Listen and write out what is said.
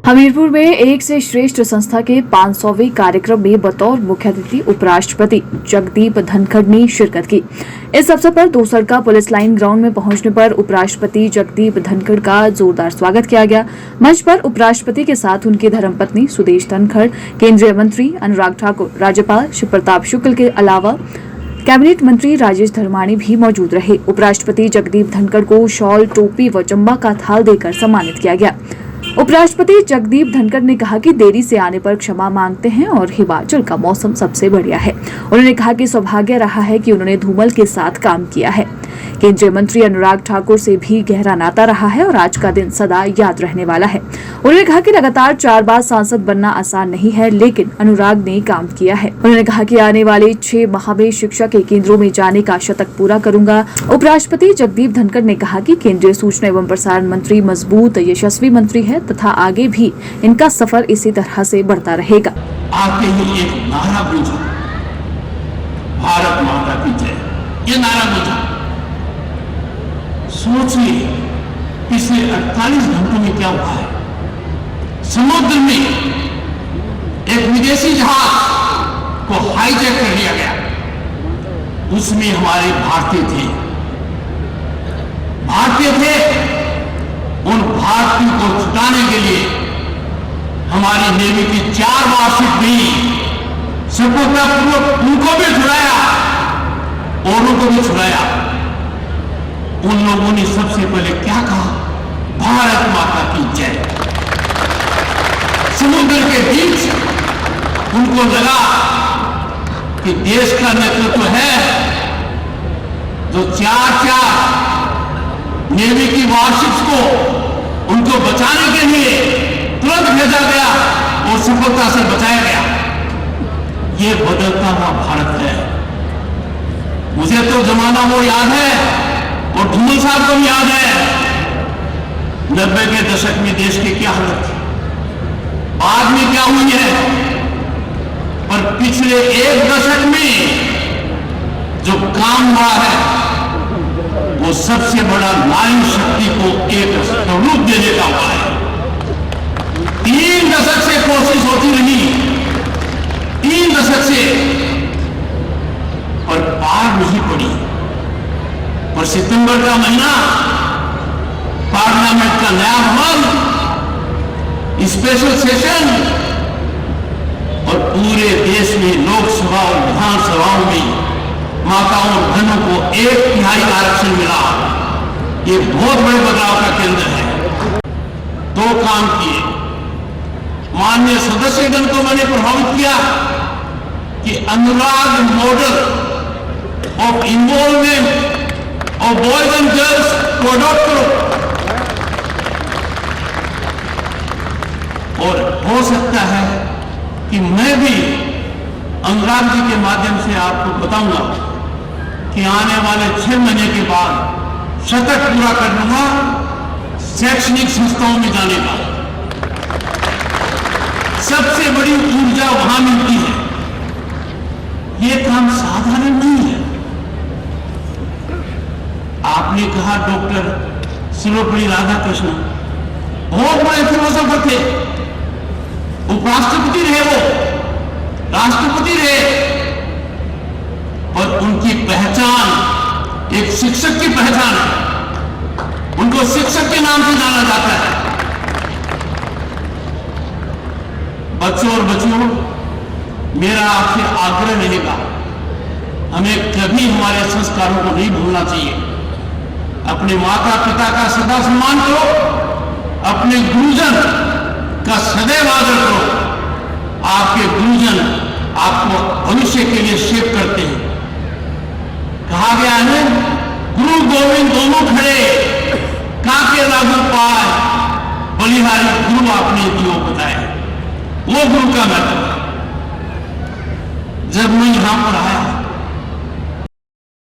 हमीरपुर में एक से श्रेष्ठ संस्था के 500वें कार्यक्रम में बतौर मुख्य अतिथि उपराष्ट्रपति जगदीप धनखड़ ने शिरकत की। इस अवसर पर दोसरका पुलिस लाइन ग्राउंड में पहुंचने पर उपराष्ट्रपति जगदीप धनखड़ का जोरदार स्वागत किया गया। मंच पर उपराष्ट्रपति के साथ उनकी धर्मपत्नी सुदेश धनखड़, केंद्रीय मंत्री अनुराग ठाकुर, राज्यपाल शिव प्रताप शुक्ल के अलावा कैबिनेट मंत्री राजेश धर्माणी भी मौजूद रहे। उपराष्ट्रपति जगदीप धनखड़ को शॉल, टोपी व चंबा का थाल देकर सम्मानित किया गया। उपराष्ट्रपति जगदीप धनखड़ ने कहा कि देरी से आने पर क्षमा मांगते हैं और हिमाचल का मौसम सबसे बढ़िया है। उन्होंने कहा कि सौभाग्य रहा है कि उन्होंने धूमल के साथ काम किया है। केंद्रीय मंत्री अनुराग ठाकुर से भी गहरा नाता रहा है और आज का दिन सदा याद रहने वाला है। उन्होंने कहा कि लगातार 4 बार सांसद बनना आसान नहीं है, लेकिन अनुराग ने काम किया है। उन्होंने कहा कि आने वाले 6 माह में शिक्षा के केंद्रों में जाने का शतक पूरा करूंगा। उपराष्ट्रपति जगदीप धनखड़ ने कहा कि केंद्रीय सूचना एवं प्रसारण मंत्री मजबूत यशस्वी मंत्री है तथा आगे भी इनका सफर इसी तरह से बढ़ता रहेगा। आते ही एक नारा गूंजा, भारत माता की जय। ये नारा गूंजा। सोचिए पिछले 48 घंटों में क्या हुआ है। समुद्र में एक विदेशी जहाज को हाईजैक कर लिया गया। उसमें हमारे भारतीय थे। उन भारतीयों को छुटाने के लिए हमारी नेवी की 4 वारशिप भी सफलतापूर्वक उनको भी छुड़ाया, औरों को भी छुड़ाया। उन लोगों ने सबसे पहले क्या कहा? भारत माता की जय। समुद्र के बीच उनको लगा कि देश का नेतृत्व है, जो 4 नेवी की वारशिप्स को उनको बचाने के लिए तुरंत भेजा गया और सफलता से बचाया गया। ये बदलता हुआ भारत है। मुझे तो जमाना वो याद है और धूमल साहब को भी याद है। 90 के दशक में देश की क्या हालत थी, बाद में क्या हुई है। पर पिछले 1 दशक में जो काम हुआ है वो सबसे बड़ा नारी शक्ति को एक स्वरूप देने का हुआ है। 3 दशक से कोशिश होती रही, 3 दशक से, पर पार नहीं पड़ी। और सितंबर का महीना, पार्लियामेंट का नया भवन, स्पेशल सेशन और पूरे देश में लोकसभा और विधानसभाओं में माताओं और बहनों को 1/3 आरक्षण मिला। ये बहुत बड़े बदलाव का केंद्र है। 2 काम किए। माननीय सदस्यगण को मैंने प्रभावित किया कि अनुराग मॉडल ऑफ इन्वॉल्वमेंट और बॉयज एंड गर्ल्स को अडॉप्ट करो। और हो सकता है कि मैं भी अनुराग जी के माध्यम से आपको बताऊंगा कि आने वाले 6 महीने के बाद शतक पूरा कर लूंगा शैक्षणिक संस्थाओं में जाने का। सबसे बड़ी ऊर्जा वहां मिलती है। ये काम साधारण नहीं है। आपने कहा डॉक्टर सर्वपल्ली राधाकृष्णन बहुत बड़े फिलोसोफर थे, उपराष्ट्रपति रहे, वो राष्ट्रपति रहे, और उनकी पहचान एक शिक्षक की पहचान है। उनको शिक्षक के नाम से जाना जाता है। बच्चों और बच्चियों, मेरा आपसे आग्रह रहेगा, हमें कभी हमारे संस्कारों को नहीं भूलना चाहिए। अपने माता पिता का सदा सम्मान करो, अपने गुरुजन का सदैव आदर करो। आपके गुरुजन आपको भविष्य के लिए शेप करते हैं। कहा गया है, गुरु गोविंद दोनों खड़े, काके लागू पाए, बलिहारी गुरु आपने दियो बताए। वो गुरु का महत्व। जब मैं यहां पर आया